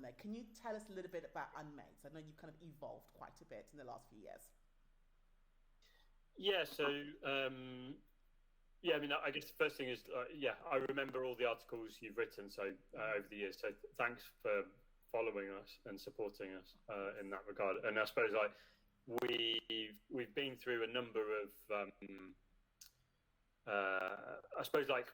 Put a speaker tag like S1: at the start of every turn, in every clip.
S1: Unmade. Can you tell us a little bit about Unmade? So I know you've kind of evolved quite a bit in the last few years.
S2: Yeah, so I mean, I guess the first thing is, I remember all the articles you've written over the years. So thanks for following us and supporting us in that regard. And I suppose we've been through a number of I suppose like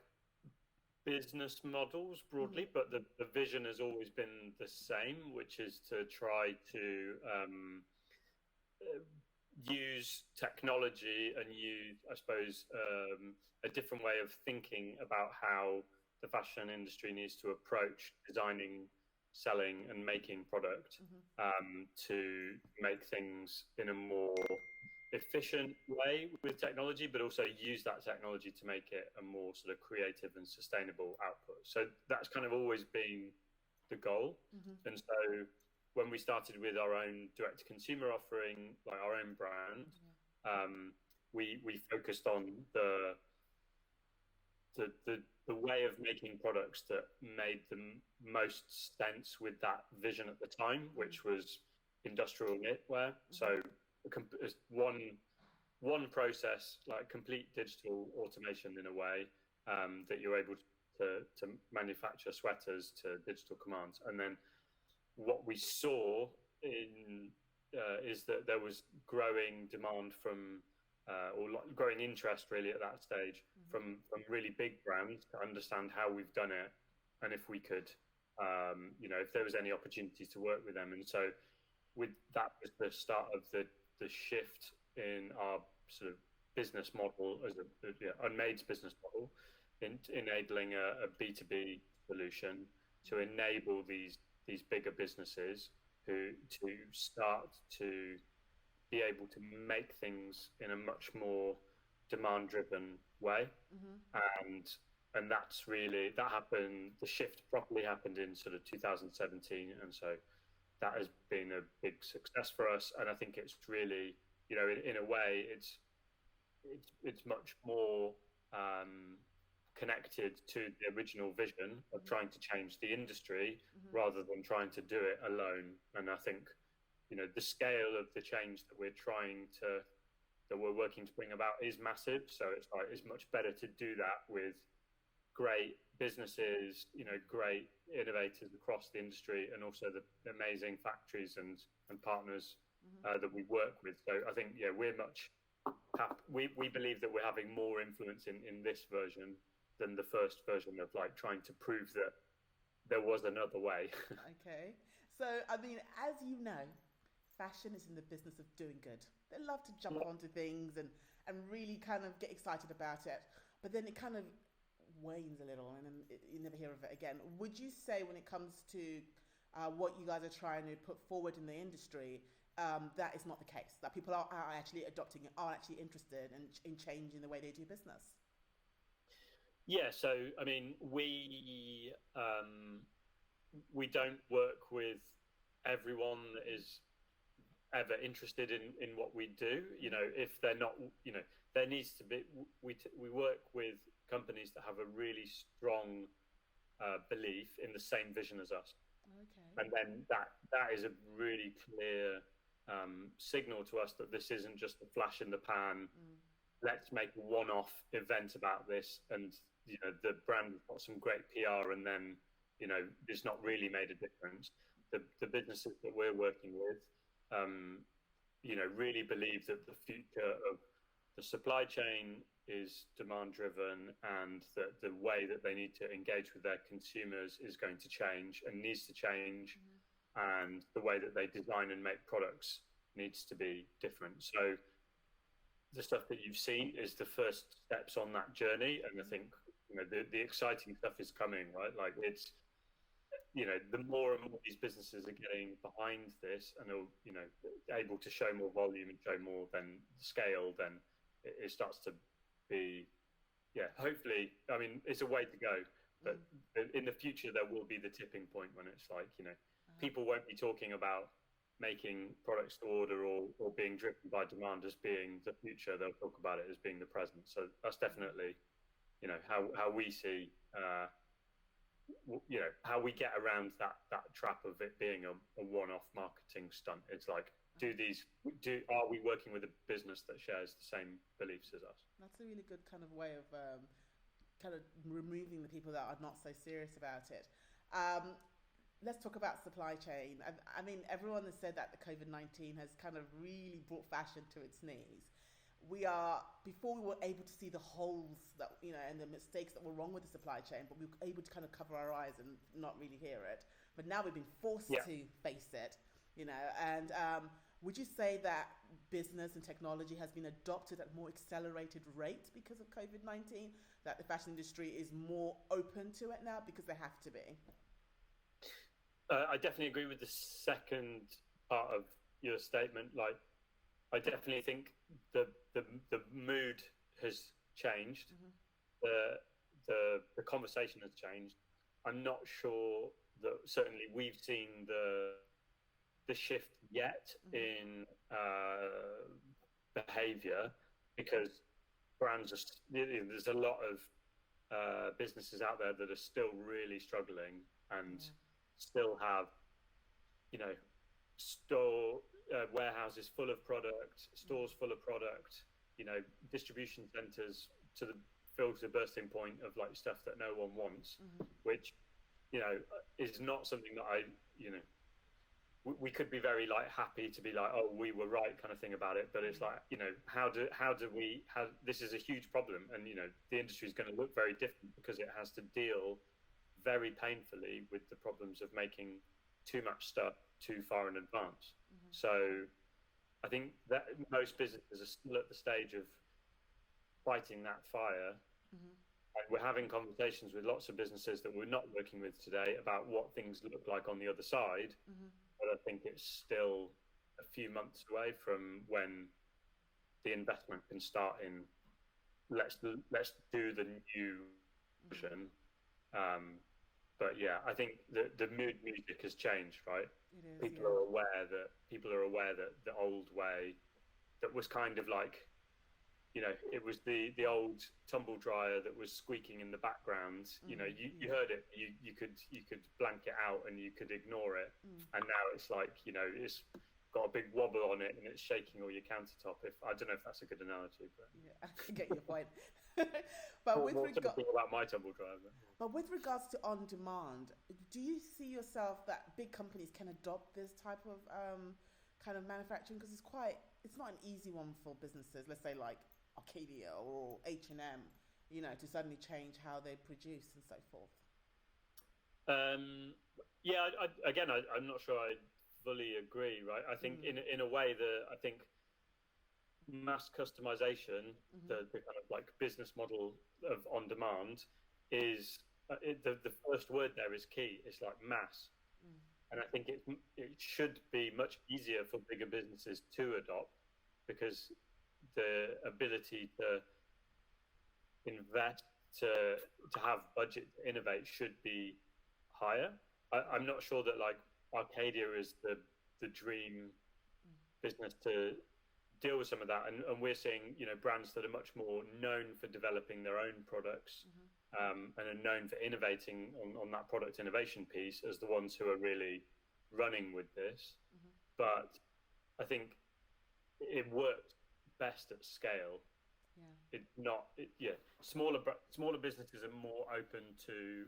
S2: business models broadly, but the vision has always been the same, which is to try to use technology and use, I suppose, a different way of thinking about how the fashion industry needs to approach designing, selling, and making product to make things in a more efficient way with technology, but also use that technology to make it a more sort of creative and sustainable output. So that's kind of always been the goal. And so when we started with our own direct-to-consumer offering, like our own brand, we focused on the way of making products that made the most sense with that vision at the time, which was industrial knitwear. So one process, like complete digital automation in a way, that you're able to manufacture sweaters to digital commands. And then what we saw is that there was growing demand from or growing interest really at that stage from really big brands to understand how we've done it, and if we could, if there was any opportunities to work with them. And so with that was the start of the shift in our sort of business model as Unmade's business model, enabling a B2B solution to enable these bigger businesses to start to be able to make things in a much more demand-driven way. And that's really, that happened, the shift properly happened in sort of 2017. And so that has been a big success for us. And I think it's really, in a way, it's much more connected to the original vision of trying to change the industry rather than trying to do it alone. And I think, the scale of the change that we're working to bring about is massive. So it's much better to do that with great businesses, great innovators across the industry, and also the amazing factories and partners that we work with. So I think, we're much we believe that we're having more influence in this version than the first version of like trying to prove that there was another way.
S1: Okay. So, I mean, as you know, fashion is in the business of doing good. They love to jump onto things and really kind of get excited about it. But then it kind of wanes a little and then you never hear of it again. Would you say when it comes to what you guys are trying to put forward in the industry, that is not the case? That people are actually adopting it, are actually interested in changing the way they do business?
S2: Yeah, so I mean, we don't work with everyone that is ever interested in what we do. If they're not, there needs to be. We work with companies that have a really strong belief in the same vision as us.
S1: Okay.
S2: And then that is a really clear signal to us that this isn't just a flash in the pan. Let's make a one-off event about this, and the brand has got some great PR, and then it's not really made a difference. The businesses that we're working with, really believe that the future of the supply chain is demand-driven, and that the way that they need to engage with their consumers is going to change and needs to change, and the way that they design and make products needs to be different. So the stuff that you've seen is the first steps on that journey, and I think the exciting stuff is coming, right? Like it's the more and more these businesses are getting behind this and are able to show more volume and show more than scale, then it starts to be hopefully, I mean, it's a way to go, but in the future there will be the tipping point when it's like people won't be talking about making products to order or being driven by demand as being the future. They'll talk about it as being the present. So that's definitely how we see how we get around that trap of it being a one-off marketing stunt. It's like, are we working with a business that shares the same beliefs as us?
S1: That's a really good kind of way of kind of removing the people that are not so serious about it. Let's talk about supply chain. I mean, everyone has said that the COVID-19 has kind of really brought fashion to its knees. Before we were able to see the holes that, and the mistakes that were wrong with the supply chain, but we were able to kind of cover our eyes and not really hear it. But now we've been forced to face it, and would you say that business and technology has been adopted at a more accelerated rate because of COVID-19, that the fashion industry is more open to it now because they have to be?
S2: I definitely agree with the second part of your statement. Like, I definitely think the mood has changed. The conversation has changed. I'm not sure that certainly we've seen the shift yet in behavior, because brands there's a lot of businesses out there that are still really struggling and still have store warehouses full of product, stores full of product, distribution centers to the filled to the bursting point of like stuff that no one wants, which is not something that we could be very like happy to be like, oh, we were right kind of thing about it, but it's like, how this is a huge problem, and the industry is going to look very different because it has to deal very painfully with the problems of making too much stuff too far in advance. So I think that most businesses are still at the stage of fighting that fire. And we're having conversations with lots of businesses that we're not working with today about what things look like on the other side. But I think it's still a few months away from when the investment can start in let's do the new version. But yeah, I think the mood music has changed, right? People are aware that the old way that was kind of like, it was the old tumble dryer that was squeaking in the background. You heard it, you could blank it out and you could ignore it. And now it's like, it's got a big wobble on it and it's shaking all your countertop. I don't know if that's a good analogy, but
S1: I get your point. But with
S2: about my tumble dryer.
S1: But with regards to on demand, do you see yourself that big companies can adopt this type of kind of manufacturing? Because it's not an easy one for businesses. Let's say like Arcadia or H&M, to suddenly change how they produce and so forth.
S2: I'm not sure I fully agree, right? I think in a way I think mass customization, the kind of like business model of on demand is the first word there is key. It's like mass. And I think it should be much easier for bigger businesses to adopt, because the ability to invest, to have budget to innovate should be higher. I'm not sure that like Arcadia is the dream business to deal with some of that, and we're seeing brands that are much more known for developing their own products, and are known for innovating on that product innovation piece as the ones who are really running with this. But I think it worked best at scale. Smaller businesses are more open to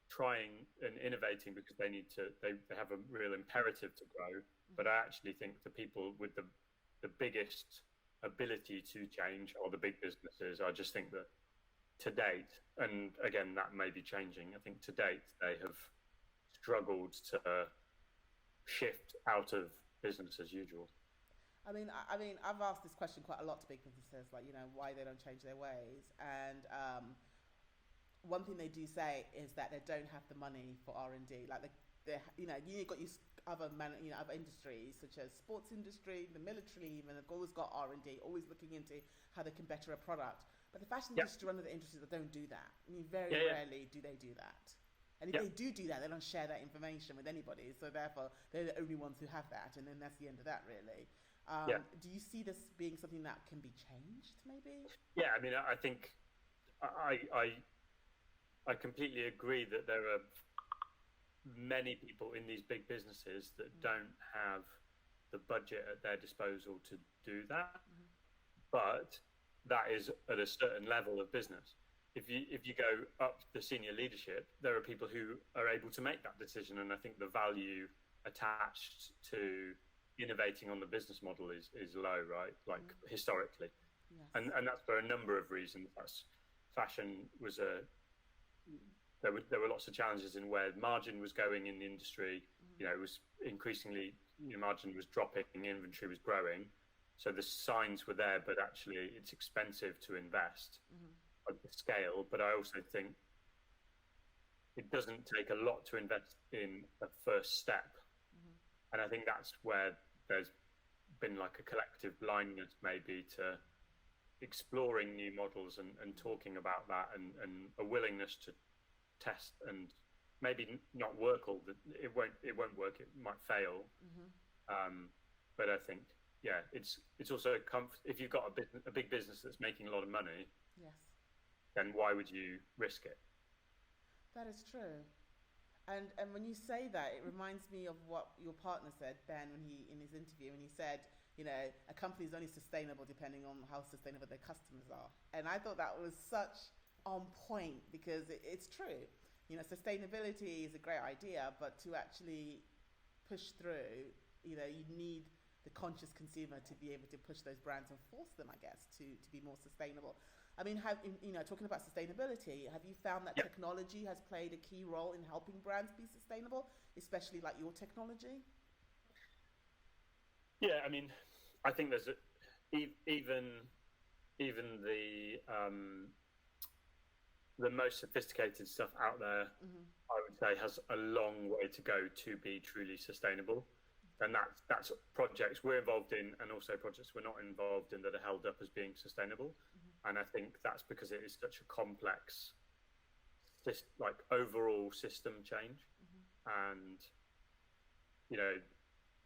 S2: trying and innovating because they have a real imperative to grow. But I actually think the people with the biggest ability to change are the big businesses. I just think that to date, and again that may be changing, I think to date they have struggled to shift out of business as usual.
S1: I mean, I've asked this question quite a lot to big businesses, like, why they don't change their ways. And one thing they do say is that they don't have the money for R&D. Like, you've got other industries such as sports industry, the military even, have always got R&D, always looking into how they can better a product. But the fashion industry, one of the industries that don't do that. I mean, very rarely do they do that. And if they do that, they don't share that information with anybody. So therefore, they're the only ones who have that. And then that's the end of that, really. Do you see this being something that can be changed, maybe?
S2: Yeah, I mean, I think I completely agree that there are many people in these big businesses that don't have the budget at their disposal to do that. But that is at a certain level of business. If you go up the senior leadership, there are people who are able to make that decision, and I think the value attached to innovating on the business model is low, right? Like historically,
S1: Yes.
S2: and that's for a number of reasons. Fashion was there were lots of challenges in where margin was going in the industry. It was increasingly margin was dropping, inventory was growing, so the signs were there, but actually it's expensive to invest at the scale. But I also think it doesn't take a lot to invest in a first step, and I think that's where there's been like a collective blindness maybe to exploring new models and talking about that, and a willingness to test and maybe not work all the it won't work, it might fail. But I think it's also if you've got a big business that's making a lot of money,
S1: Yes.
S2: then why would you risk it?
S1: That is true. And when you say that, it reminds me of what your partner said, Ben, when in his interview, when he said, a company is only sustainable depending on how sustainable their customers are. And I thought that was such on point, because it's true. Sustainability is a great idea, but to actually push through, you need the conscious consumer to be able to push those brands and force them, I guess, to be more sustainable. I mean, talking about sustainability, have you found that technology has played a key role in helping brands be sustainable, especially like your technology?
S2: Yeah, I mean, I think there's even the most sophisticated stuff out there, I would say, has a long way to go to be truly sustainable. And that's projects we're involved in, and also projects we're not involved in, that are held up as being sustainable. And I think that's because it is such a complex, overall system change. And,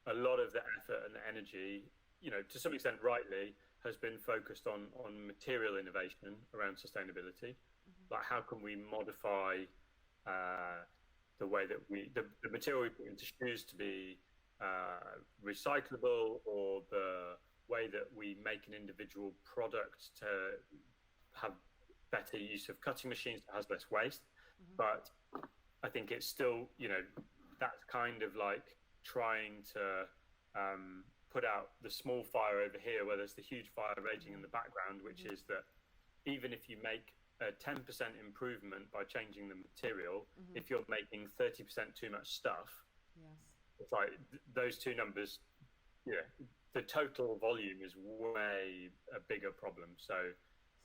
S2: a lot of the effort and the energy, to some extent rightly, has been focused on material innovation around sustainability. Like, how can we modify the way that the material we put into shoes to be recyclable, or the way that we make an individual product to have better use of cutting machines that has less waste. But I think it's still, that's kind of like trying to put out the small fire over here where there's the huge fire raging in the background, which is that even if you make a 10% improvement by changing the material, if you're making 30% too much stuff, it's like those two numbers, the total volume is way a bigger problem. So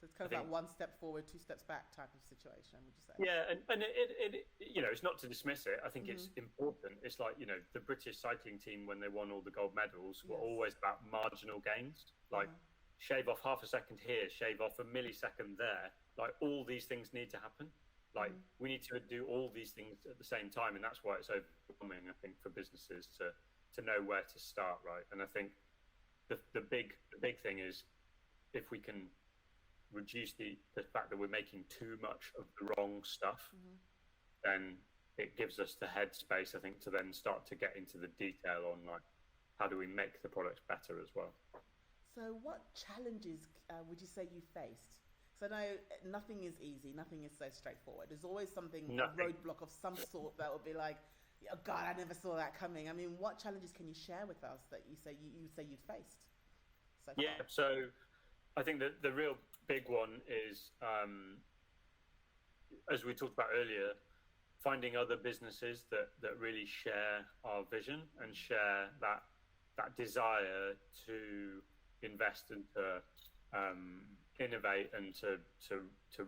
S1: it's kind of like one step forward, two steps back type of situation, would you say?
S2: Yeah, and it it's not to dismiss it. I think it's important. It's like, the British cycling team, when they won all the gold medals, were always about marginal gains. Like, shave off half a second here, shave off a millisecond there. Like, all these things need to happen. Like, we need to do all these things at the same time, and that's why it's overwhelming, I think, for businesses to know where to start, right? And I think the big thing is, if we can reduce the fact that we're making too much of the wrong stuff, then it gives us the headspace, I think, to then start to get into the detail on, like, how do we make the products better as well.
S1: So what challenges would you say you faced? So I know nothing is easy, nothing is so straightforward. There's always something, a roadblock of some sort that will be like, oh God, I never saw that coming. I mean, what challenges can you share with us that you say you'd faced so far?
S2: Yeah, so I think that the real big one is, as we talked about earlier, finding other businesses that really share our vision and share that desire to invest and to innovate and to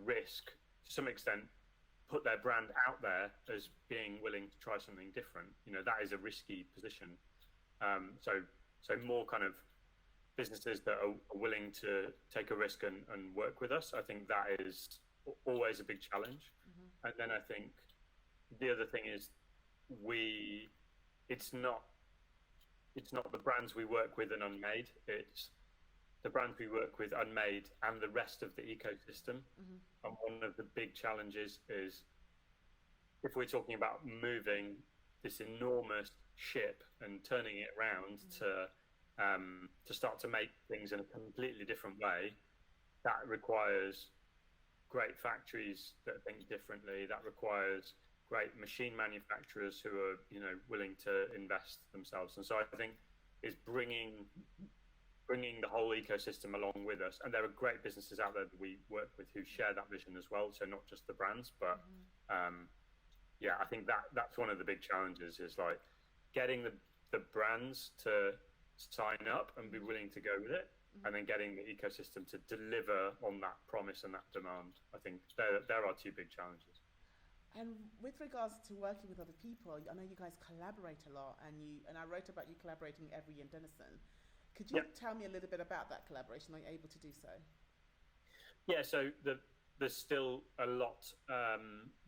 S2: risk, to some extent, put their brand out there as being willing to try something different. That is a risky position. So more kind of businesses that are willing to take a risk and work with us. I think that is always a big challenge. And then I think the other thing is it's not the brands we work with in Unmade, it's the brands we work with Unmade and the rest of the ecosystem. And one of the big challenges is if we're talking about moving this enormous ship and turning it around to start to make things in a completely different way, that requires great factories that think differently. That requires great machine manufacturers who are, willing to invest themselves. And so I think is bringing the whole ecosystem along with us. And there are great businesses out there that we work with who share that vision as well. So not just the brands, but I think that's one of the big challenges is like getting the brands to sign up and be willing to go with it, and then getting the ecosystem to deliver on that promise and that demand. I think there are two big challenges.
S1: And with regards to working with other people, I know you guys collaborate a lot, and I wrote about you collaborating with Emery and Denison. Could you tell me a little bit about that collaboration? Are you able to do so? Yeah,
S2: so there's still a lot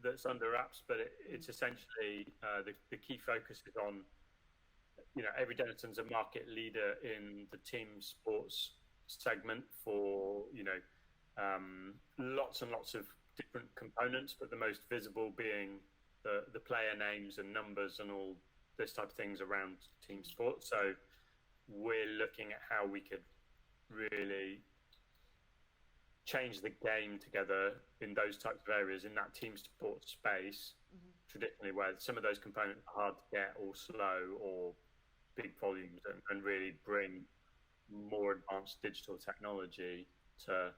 S2: that's under wraps, but it's essentially the key focus is on, Emery Denison's a market leader in the team sports segment for, lots and lots of different components, but the most visible being the player names and numbers and all this type of things around team sports. So we're looking at how we could really change the game together in those types of areas, in that team sports space, traditionally where some of those components are hard to get or slow or big volumes, and really bring more advanced digital technology to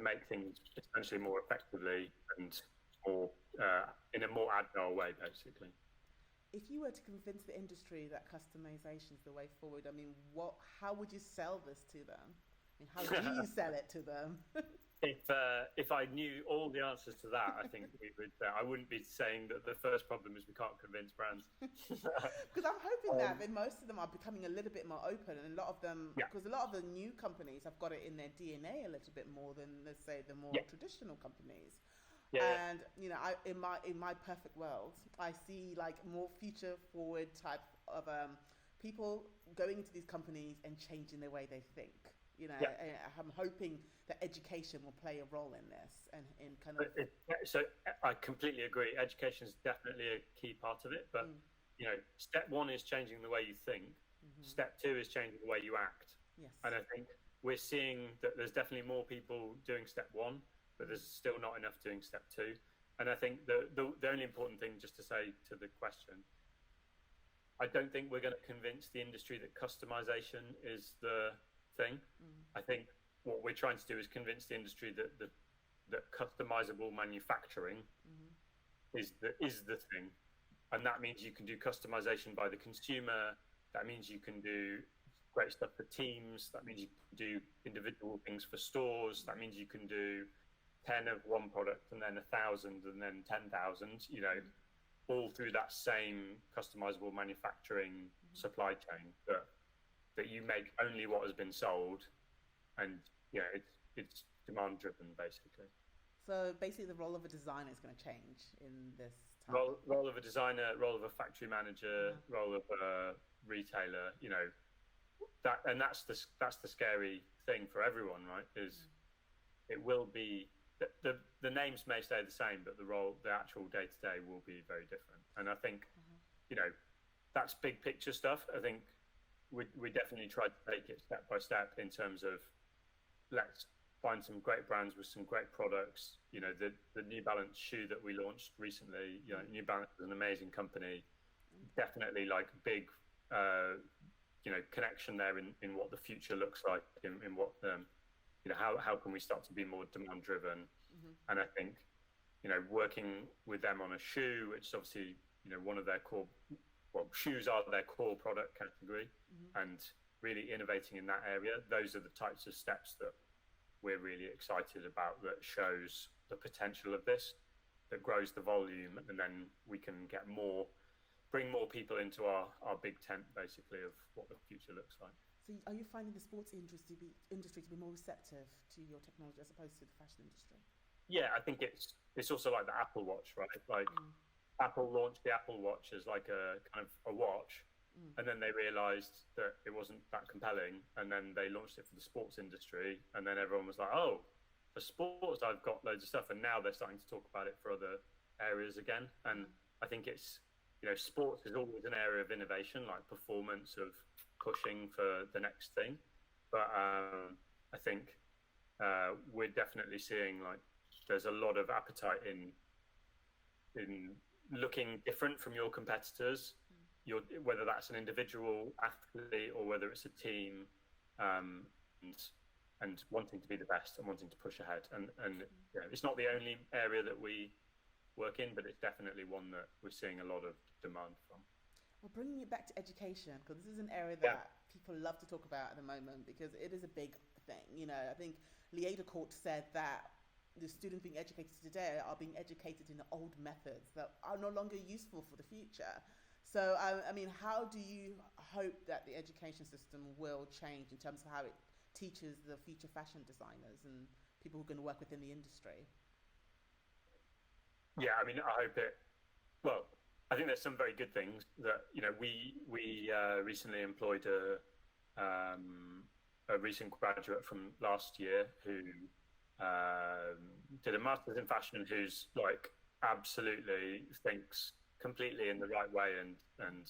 S2: make things essentially more effectively and more in a more agile way, basically.
S1: If you were to convince the industry that customization is the way forward, I mean, how would you sell this to them? I mean, how do you sell it to them?
S2: If I knew all the answers to that, I think I wouldn't be saying that the first problem is we can't convince brands.
S1: Because I'm hoping that most of them are becoming a little bit more open, and a lot of them, because a lot of the new companies have got it in their DNA a little bit more than, let's say, the more traditional companies. And in my perfect world, I see like more future forward type of people going into these companies and changing the way they think. I'm hoping that education will play a role in this, and in kind of.
S2: So I completely agree. Education is definitely a key part of it, but step one is changing the way you think. Step two is changing the way you act.
S1: Yes.
S2: And I think we're seeing that there's definitely more people doing step one, but there's still not enough doing step two. And I think the only important thing, just to say to the question, I don't think we're going to convince the industry that customization is the thing. I think what we're trying to do is convince the industry that customizable manufacturing is the thing, and that means you can do customization by the consumer. That means you can do great stuff for teams. That means you can do individual things for stores. That means you can do 10 of one product and then 1,000 and then 10,000. All through that same customizable manufacturing supply chain that you make only what has been sold, and it's demand driven basically.
S1: So basically the role of a designer is going to change in this time.
S2: Role of a designer, role of a factory manager, role of a retailer, that's the scary thing for everyone, right? Is it will be the names may stay the same, but the actual day to day will be very different. And I think that's big picture stuff. I think we definitely tried to take it step by step in terms of let's find some great brands with some great products. The New Balance shoe that we launched recently, New Balance is an amazing company, definitely like big connection there in what the future looks like, in what how can we start to be more demand driven. And I think working with them on a shoe, which is obviously one of their core, shoes are their core product category, and really innovating in that area. Those are the types of steps that we're really excited about, that shows the potential of this, that grows the volume, and then we can bring more people into our big tent, basically, of what the future looks like.
S1: So are you finding the sports industry to be more receptive to your technology as opposed to the fashion industry?
S2: Yeah, I think it's also like the Apple Watch, right? Like Apple launched the Apple Watch as like a kind of a watch, and then they realized that it wasn't that compelling, and then they launched it for the sports industry, and then everyone was like, oh, for sports I've got loads of stuff, and now they're starting to talk about it for other areas again. And I think it's, sports is always an area of innovation, like performance, of pushing for the next thing. But I think we're definitely seeing like there's a lot of appetite in looking different from your competitors, whether that's an individual athlete or whether it's a team, and wanting to be the best and wanting to push ahead. And it's not the only area that we work in, but it's definitely one that we're seeing a lot of demand from.
S1: Well, bringing it back to education, because this is an area that people love to talk about at the moment because it is a big thing. I think Liada Court said that the students being educated today are being educated in the old methods that are no longer useful for the future. So, how do you hope that the education system will change in terms of how it teaches the future fashion designers and people who are going to work within the industry?
S2: Yeah, I hope it. Well, I think there's some very good things that we recently employed a recent graduate from last year who did a master's in fashion, who's like absolutely thinks completely in the right way and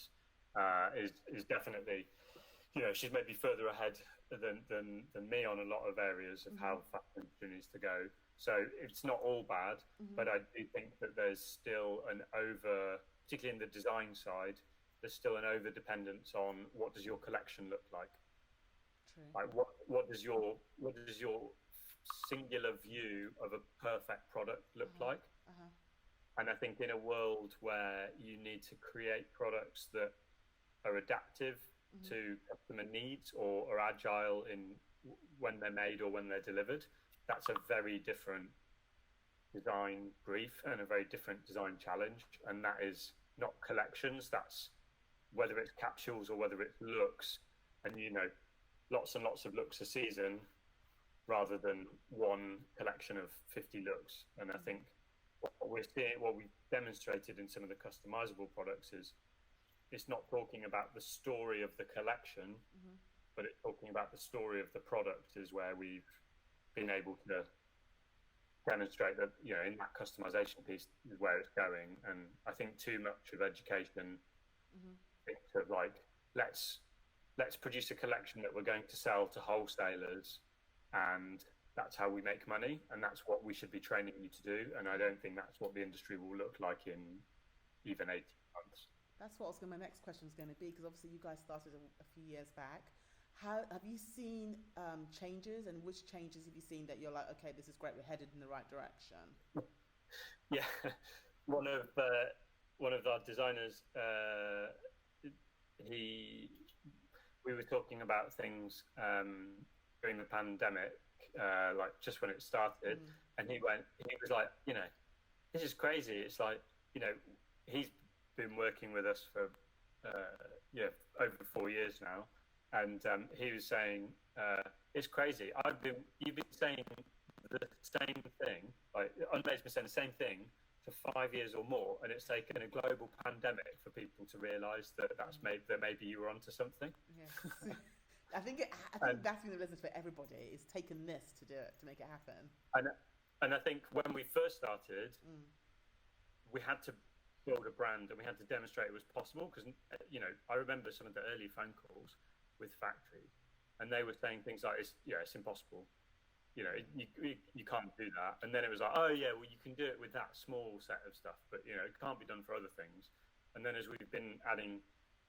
S2: is definitely, she's maybe further ahead than me on a lot of areas of how fashion needs to go. So it's not all bad, but I do think that there's still particularly in the design side, there's still an over dependence on what does your collection look like.
S1: True.
S2: Like what does your singular view of a perfect product look like? And I think in a world where you need to create products that are adaptive to customer needs or are agile in when they're made or when they're delivered, that's a very different design brief and a very different design challenge. And that is not collections, that's whether it's capsules or whether it's looks, and lots and lots of looks a season rather than one collection of 50 looks. And I think what we've demonstrated in some of the customizable products is it's not talking about the story of the collection, but it's talking about the story of the product is where we've been able to demonstrate that, in that customization piece is where it's going. And I think too much of education thinks of like, let's produce a collection that we're going to sell to wholesalers and that's how we make money, and that's what we should be training you to do. And I don't think that's what the industry will look like in even 18 months.
S1: That's what my next question is going to be, because obviously you guys started a few years back. How have you seen changes, and which changes have you seen that you're like, okay, this is great, we're headed in the right direction?
S2: Yeah, one of our designers, we were talking about things during the pandemic, like just when it started, and he was like, this is crazy. It's like, he's been working with us for over 4 years now, and he was saying, it's crazy. You've been saying the same thing, like Unmade's been saying the same thing for 5 years or more, and it's taken a global pandemic for people to realise that that maybe you were onto something.
S1: Yes. I think that's been the business for everybody. It's taken this to do it, to make it happen.
S2: And I think when we first started, we had to build a brand and we had to demonstrate it was possible, because I remember some of the early phone calls with factories, and they were saying things like, it's impossible. You can't do that. And then it was like, oh yeah, well you can do it with that small set of stuff, but it can't be done for other things. And then as we've been adding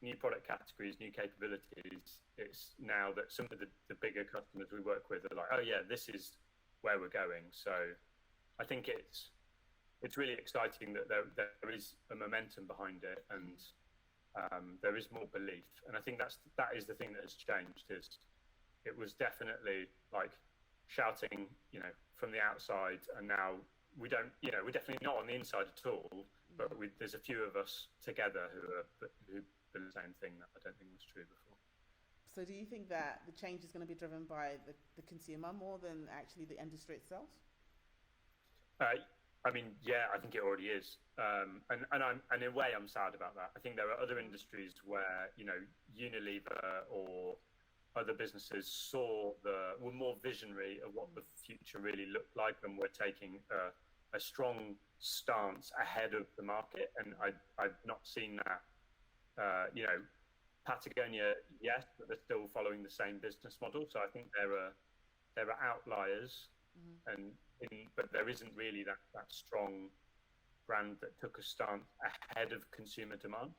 S2: new product categories, new capabilities, it's now that some of the bigger customers we work with are like, oh yeah, this is where we're going. So I think it's really exciting that there is a momentum behind it, and there is more belief. And I think that is the thing that has changed. Is it was definitely like shouting, from the outside, and now we don't, we're definitely not on the inside at all. But there's a few of us together who the same thing that I don't think was true before.
S1: So do you think that the change is going to be driven by the consumer more than actually the industry itself?
S2: Yeah, I think it already is. And in a way, I'm sad about that. I think there are other industries where, Unilever or other businesses were more visionary of what the future really looked like, and were taking a a strong stance ahead of the market, and I've not seen that. Patagonia, yes, but they're still following the same business model. So I think there are outliers, but there isn't really that strong brand that took a stance ahead of consumer demand.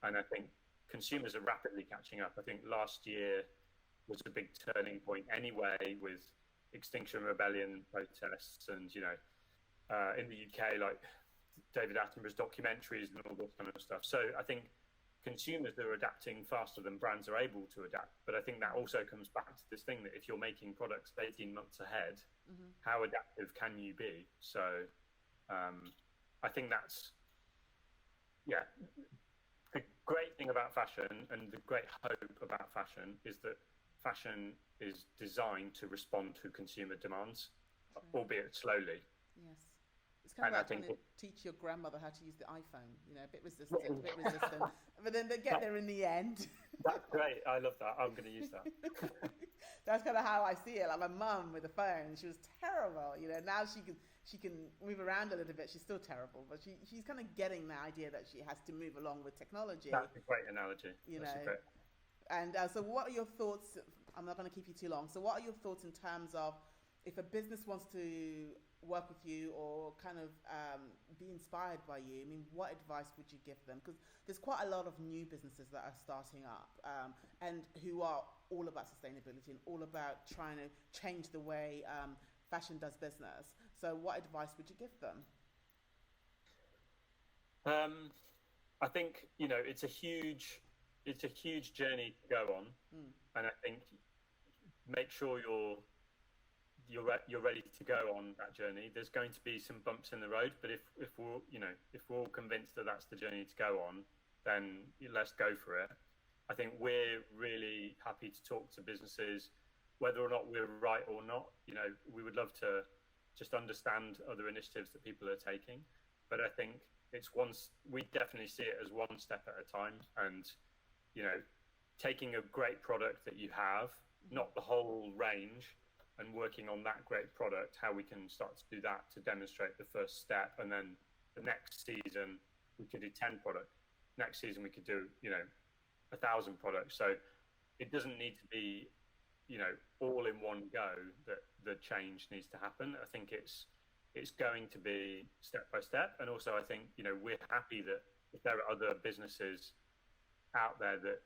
S2: And I think consumers are rapidly catching up. I think last year was a big turning point anyway, with Extinction Rebellion protests, and in the UK, like David Attenborough's documentaries and all this kind of stuff. So I think consumers are adapting faster than brands are able to adapt. But I think that also comes back to this thing that if you're making products 18 months ahead, how adaptive can you be? So I think that's, the great thing about fashion, and the great hope about fashion, is that fashion is designed to respond to consumer demands, albeit slowly.
S1: Yes. It's kind of like trying to teach your grandmother how to use the iPhone, a bit resistant, but then they get there in the end.
S2: That's great. I love that. I'm going to use that.
S1: That's kind of how I see it. Like my mum with the phone, she was terrible. Now she can move around a little bit. She's still terrible, but she's kind of getting the idea that she has to move along with technology.
S2: That's a great analogy.
S1: And so what are your thoughts? I'm not going to keep you too long. So what are your thoughts in terms of if a business wants to work with you or kind of be inspired by you? I mean, what advice would you give them? Because there's quite a lot of new businesses that are starting up and who are all about sustainability and all about trying to change the way fashion does business. So what advice would you give them?
S2: I think, it's a huge journey to go on. And I think make sure you're ready to go on that journey. There's going to be some bumps in the road, but if we're all convinced that that's the journey to go on, then let's go for it. I think we're really happy to talk to businesses, whether or not we're right or not. We would love to just understand other initiatives that people are taking, but I think we definitely see it as one step at a time, and taking a great product that you have, not the whole range, and working on that great product, how we can start to do that to demonstrate the first step. And then the next season, we could do 10 products. Next season, we could do, 1,000 products. So it doesn't need to be, all in one go that the change needs to happen. I think it's going to be step by step. And also, I think, we're happy that if there are other businesses out there that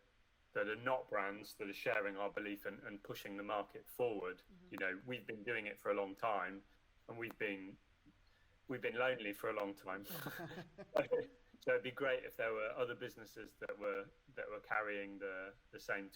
S2: are not brands that are sharing our belief and pushing the market forward. We've been doing it for a long time, and we've been lonely for a long time. So it'd be great if there were other businesses that were carrying the same torch.